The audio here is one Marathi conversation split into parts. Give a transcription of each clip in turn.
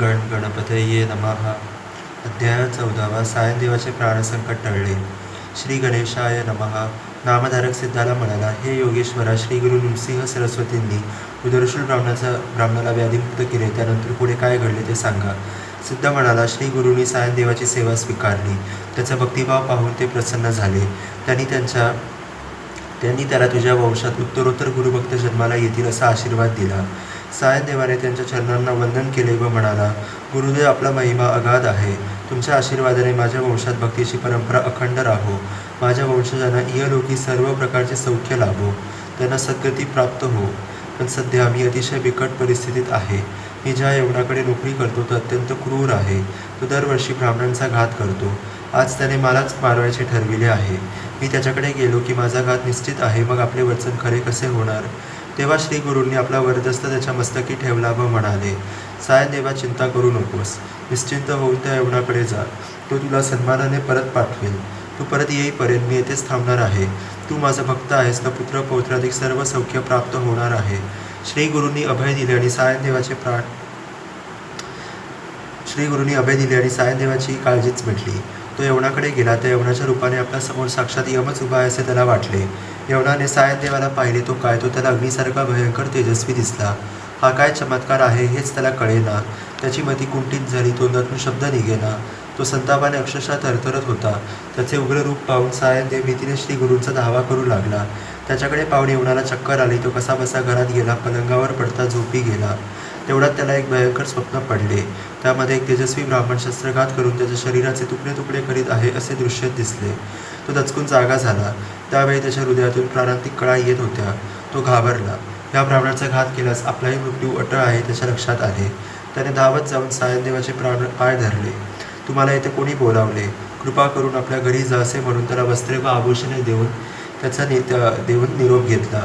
गणपतये नमः. अध्याय 14. सायनदेवाचे प्राणसंकट टळले. श्री गणेशाय नमः. नामधारक सिद्धाला म्हणाला, हे योगेश्वरा, श्री गुरु नृसिंह सरस्वतींनी उदरशूल ब्राह्मणाला व्याधीमुक्त केले. त्यानंतर पुढे काय घडले ते सांगा. सिद्ध म्हणाला, श्री गुरूंनी सायनदेवाची सेवा स्वीकारली. त्याचा भक्तिभाव पाहून ते प्रसन्न झाले. त्यांनी त्याला तुझ्या वंशात उत्तरोत्तर गुरुभक्त जन्माला येतील असा आशीर्वाद दिला. सायनदेवाने त्यांच्या चरणांना वंदन केले व म्हणाला, गुरुदेव, आपला महिमा अगाध आहे. तुमच्या आशीर्वादाने माझ्या वंशात भक्तीची परंपरा अखंड राहो. माझ्या वंशजांना इहलोकी सर्व प्रकारचे सौख्य लाभो. त्यांना सद्गती प्राप्त हो. पण सध्या मी अतिशय बिकट परिस्थितीत आहे. मी ज्या यवनाकडे नोकरी करतो तो अत्यंत क्रूर आहे. तो दरवर्षी ब्राह्मणांचा घात करतो. आज त्याने मलाच मारवायचे ठरविले आहे. मी त्याच्याकडे गेलो की माझा घात निश्चित आहे. मग आपले वचन खरे कसे होणार? तेव्हा श्री गुरूंनी आपला वरदस्त त्याच्या मस्तकी ठेवला व म्हणाले, सायनदेवा, चिंता करू नकोस. निश्चिंत होऊन त्या यवनाकडे जा. तो तुला सन्मानाने परत पाठवेल. तू परत येईपर्यंत मी येथेच थांबणार आहे. तू माझा भक्त आहेस, तर पुत्र पौत्राधिक सर्व सौख्य प्राप्त होणार आहे. श्री गुरूंनी अभय दिले आणि सायनदेवाची काळजीच मिटली. तो यवनाकडे गेला. त्या यवनाच्या रूपाने आपल्या समोर साक्षात यमच उभा आहे असे त्याला वाटले. यवनाने सायनदेवाला पाहिले. तो काय? तो त्याला अग्नीसारखा भयंकर तेजस्वी दिसला. हा काय चमत्कार आहे हेच त्याला कळेना. त्याची मती कुंठित झाली. तोंडातून शब्द निघेना. तो संतापाने अक्षरशः थरथरत होता. त्याचे उग्र रूप पाहून सायनदेव भीतीने श्री गुरूंचा धावा करू लागला. त्याच्याकडे पाहून यवनाला चक्कर आली. तो कसाबसा घरात गेला. पलंगावर पडता झोपी गेला. तेवढ्यात त्याला एक भयंकर स्वप्न पडले. त्यामध्ये एक तेजस्वी ब्राह्मण शस्त्रघात करून त्याच्या शरीराचे तुकडे तुकडे करीत आहे असे दृश्य दिसले. तो दचकून जागा झाला. त्यावेळी त्याच्या हृदयातून प्राणांतिक कळा येत होत्या. तो घाबरला. या ब्राह्मणाचा घात केल्यास आपलाही मृत्यू अटळ आहे त्याच्या लक्षात आले. त्याने धावत जाऊन सायनदेवाचे पाय धरले. तुम्हाला इथे कोणी बोलावले? कृपा करून आपल्या घरी जा असे म्हणून त्याला वस्त्रे व आभूषणे देऊन निरोप घेतला.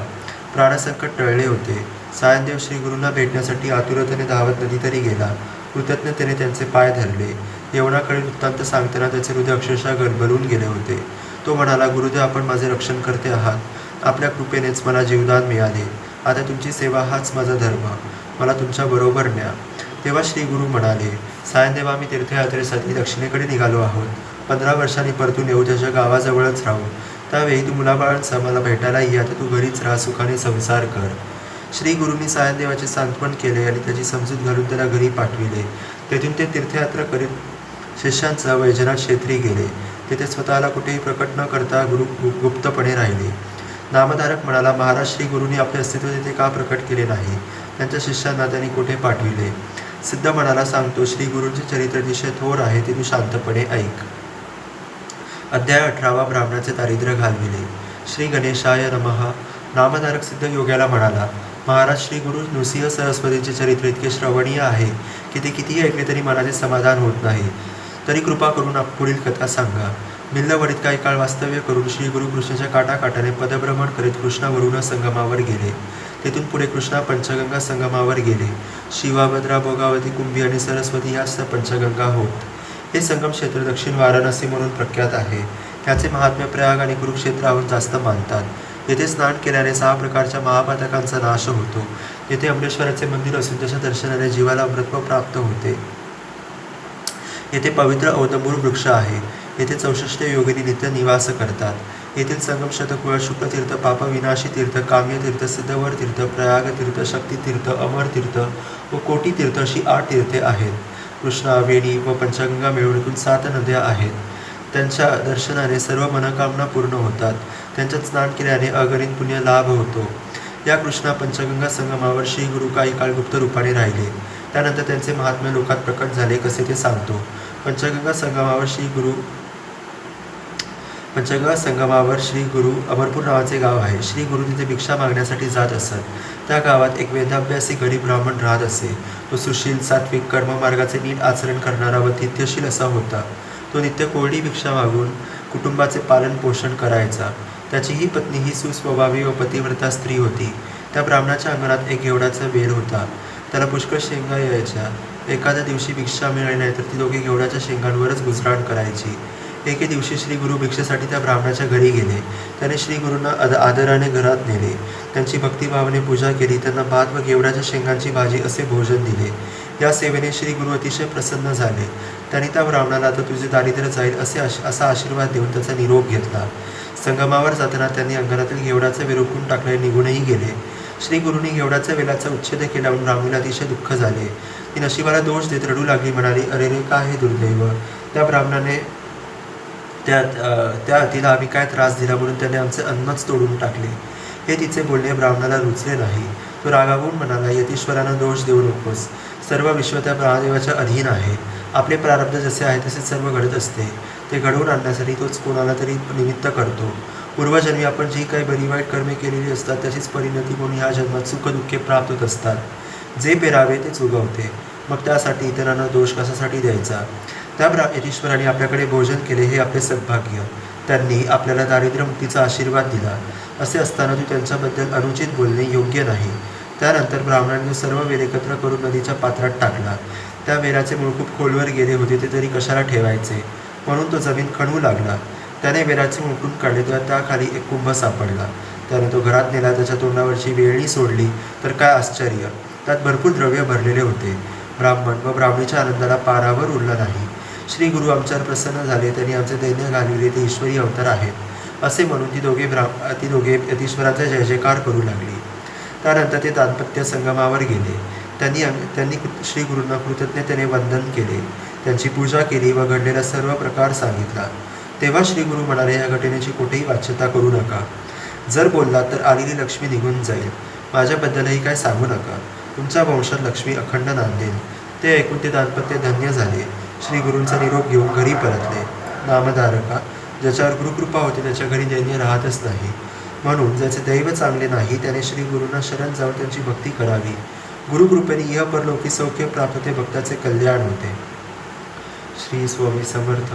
प्राणसंकट टळले होते. सायनदेव श्री गुरूंना भेटण्यासाठी आतुरतेने धावत नदीतरी गेला. कृतज्ञतेने त्यांचे पाय धरले. यवनाकडे वृत्तांत सांगताना त्याचे हृदय अक्षरशः गलबलून गेले होते. तो म्हणाला, गुरुदेव, आपण माझे रक्षण करते आहात. आपल्या कृपेनेच मला जीवदान मिळाले. आता तुमची सेवा हाच माझा धर्म. मला तुमच्या बरोबर न्या. तेव्हा श्री गुरु म्हणाले, सायनदेवा, आम्ही तीर्थयात्रेसाठी दक्षिणेकडे निघालो आहोत. 15 वर्षांनी परतून येऊ. त्याच्या गावाजवळच राहू. त्यावेळी तू मुलाबाळांचा मला भेटायला ये. आता तू घरीच राहा. सुखाने संसार कर. श्री गुरूंनी सायनदेवाचे सांत्वन केले आणि त्याची समजूत घालून त्याला घरी पाठविले. तेथून ते तीर्थयात्रा करीत शिष्यांचा वैजनाथ क्षेत्री गेले. तेथे स्वतःला कुठेही प्रकट न करता गुप्तपणे राहिले. नामधारक म्हणाला, महाराज, श्री गुरूंनी आपले अस्तित्व तिथे का प्रकट केले नाही? त्यांच्या शिष्यांना त्यांनी कुठे पाठविले? सिद्ध म्हणाला, सांगतो. श्री गुरूंचे चरित्र अतिशय थोर आहे. ते तू शांतपणे ऐक. अध्याय 18. ब्राह्मणाचे दारिद्र्य घालविले. श्री गणेशाय नमः. नामधारक सिद्ध योग्याला म्हणाला, महाराज, श्री गुरु नृसिंह सरस्वतींचे चरित्र इतके श्रवणीय आहे की ते कितीही ऐकले तरी मनाचे समाधान होत नाही. तरी कृपा करून पुढील कथा सांगा. मिल्लवडीत काही काळ वास्तव्य करून श्री गुरु कृष्णाच्या काठाकाठाने पदभ्रमण करीत कृष्णा वरुणा संगमावर गेले. तेथून पुढे कृष्णा पंचगंगा संगमावर गेले. शिवा, भद्रा, भोगावती, कुंभी आणि सरस्वती ह्याच पंचगंगा होत. हे संगम क्षेत्र दक्षिण वाराणसी म्हणून प्रख्यात आहे. त्याचे महात्म्य प्रयाग आणि कुरुक्षेत्राहून जास्त मानतात. येथे स्नान केल्याने 6 प्रकारच्या महापातकांचा नाश होतो. येथे अमरेश्वराचे मंदिर असून त्याच्या दर्शनाने जीवाला अमृतत्व प्राप्त होते. येथे पवित्र औदंबूर वृक्ष आहे. येथे 64 योगिनी नित्य निवास करतात. येथील संगम शतकुळ, शुक्लतीर्थ, पापविनाशी तीर्थ, काम्यतीर्थ, सिद्धवर तीर्थ, प्रयाग तीर्थ, शक्तितीर्थ, अमर तीर्थ व कोटी तीर्थ अशी 8 तीर्थे आहेत. कृष्णा, वेणी व पंचगंगा मिळून एकूण 7 नद्या आहेत. त्यांच्या दर्शनाने सर्व मनोकामना पूर्ण होतात. त्यांच्यात स्नान केल्याने अगणित पुण्य लाभ होतो. या कृष्णा पंचगंगा संगमावर श्री गुरु काही काळ गुप्त रूपाने राहिले. त्यानंतर त्यांचे महात्म्य लोकात प्रकट झाले कसे ते सांगतो. पंचगंगा संगमावर श्री गुरु अमरपूर नावाचे गाव आहे. श्री गुरु तिथे भिक्षा मागण्यासाठी जात असत. त्या गावात एक वेदाभ्यासी गरीब ब्राह्मण राहत असे. तो सुशील, सात्विक, कर्ममार्गाचे नीट आचरण करणारा व तिथ्यशील असा होता. तो नित्य कोरडी भिक्षा मागून कुटुंबाचे पालन पोषण करायचा. त्याची ही पत्नी ही सुस्वभावी व पतिव्रता स्त्री होती. त्या ब्राह्मणाच्या अंगणात एक घेवडाचा वेल होता. त्याला पुष्कळ शेंगा यायच्या. एखाद्या दिवशी भिक्षा मिळाली नाही तर ती दोघे घेवडाच्या शेंगांवरच गुजराण करायची. एके दिवशी श्री गुरु भिक्षेसाठी त्या ब्राह्मणाच्या घरी गेले. त्याने श्री गुरूंना आदराने घरात नेले. त्यांची भक्तिभावाने पूजा केली. त्यांना भात व गेवड्याच्या शेंगांची भाजी असे भोजन दिले. या सेवेने श्री गुरु अतिशय प्रसन्न झाले. त्यांनी त्या ब्राह्मणाला आता तुझे दारिद्र्य जाईल असा आशीर्वाद देऊन त्याचा निरोप घेतला. संगमावर जाताना त्यांनी अंगणातील घेवडाचे वेल उपटून टाकले, निघूनही गेले. श्री गुरूंनी घेवडाच्या वेलाचा उच्छेद केला म्हणून ब्राह्मणीला अतिशय दुःख झाले. ती नशिबाला दोष देत रडू लागली. म्हणाली, अरे रे, काय हे दुर्दैव! त्या ब्राह्मणाने त्या तिला आम्ही काय त्रास दिला म्हणून त्याने आमचे अन्नच तोडून टाकले. हे तिचे बोलणे ब्राह्मणाला रुचले नाही. तो रागावून म्हणाला, यतीश्वरांना दोष देऊ नकोस. सर्व विश्व त्या महादेवाच्या अधीन आहे. आपले प्रारब्ध जसे आहे तसे सर्व घडत असते. ते घडवून आणण्यासाठी तोच कोणाला तरी निमित्त करतो. पूर्वजन्मी आपण जी काही बरी वाईट कर्मे केलेली असतात त्याचीच परिणती म्हणून ह्या जन्मात सुखदुःखे प्राप्त होत असतात. जे पेरावे तेच उगवते. मग त्यासाठी इतरांना दोष कशासाठी द्यायचा? त्या यतीश्वराने आपल्याकडे भोजन केले हे आपले सद्भाग्य. त्यांनी आपल्याला दारिद्र्यमुक्तीचा आशीर्वाद दिला. असे असताना तू त्यांच्याबद्दल अनुचित बोलणे योग्य नाही. त्यानंतर ब्राह्मणाने सर्व वेल एकत्र करून नदीच्या पात्रात टाकला. त्या वेलाचे मूळ खूप खोलवर गेले होते, ते तरी कशाला ठेवायचे म्हणून तो जमीन खणू लागला. त्याने वेलाचे मुळकून काढले तेव्हा त्याखाली एक कुंभ सापडला. त्याने तो घरात नेला. त्याच्या तोंडावरची वेळणी सोडली तर काय आश्चर्य! त्यात भरपूर द्रव्य भरलेले होते. ब्राह्मण व ब्राह्मणीच्या आनंदाला पारावर उरला नाही. श्री गुरु आमच्यावर प्रसन्न झाले. त्यांनी आमचे दैन्य घालविले. ते ईश्वरी अवतार आहेत असे म्हणून ती दोघे यतीश्वराचा जय जयकार करू लागली. त्यानंतर ते दाम्पत्य संगमावर गेले. त्यांनी श्री गुरूंना कृतज्ञतेने वंदन केले. त्यांची पूजा केली व घडलेला सर्व प्रकार सांगितला. तेव्हा श्री गुरु म्हणाले, या घटनेची कुठेही वाच्यता करू नका. जर बोललात तर आलेली लक्ष्मी निघून जाईल. माझ्याबद्दलही काय सांगू नका. तुमच्या वंशात लक्ष्मी अखंड नांदेल. ते ऐकून ते दाम्पत्य धन्य झाले. श्री गुरूंचा निरोप घेऊन घरी परतले. नामधारका, ज्याच्यावर गुरुकृपा होते त्याच्या घरी दैन्य राहतच नाही. म्हणून ज्याचे दैव चांगले नाही त्याने श्री गुरूंना शरण जाऊन त्यांची भक्ती करावी. गुरुकृपेने इह परलोकी सौख्य प्राप्त होते. भक्ताचे कल्याण होते. श्री स्वामी समर्थ.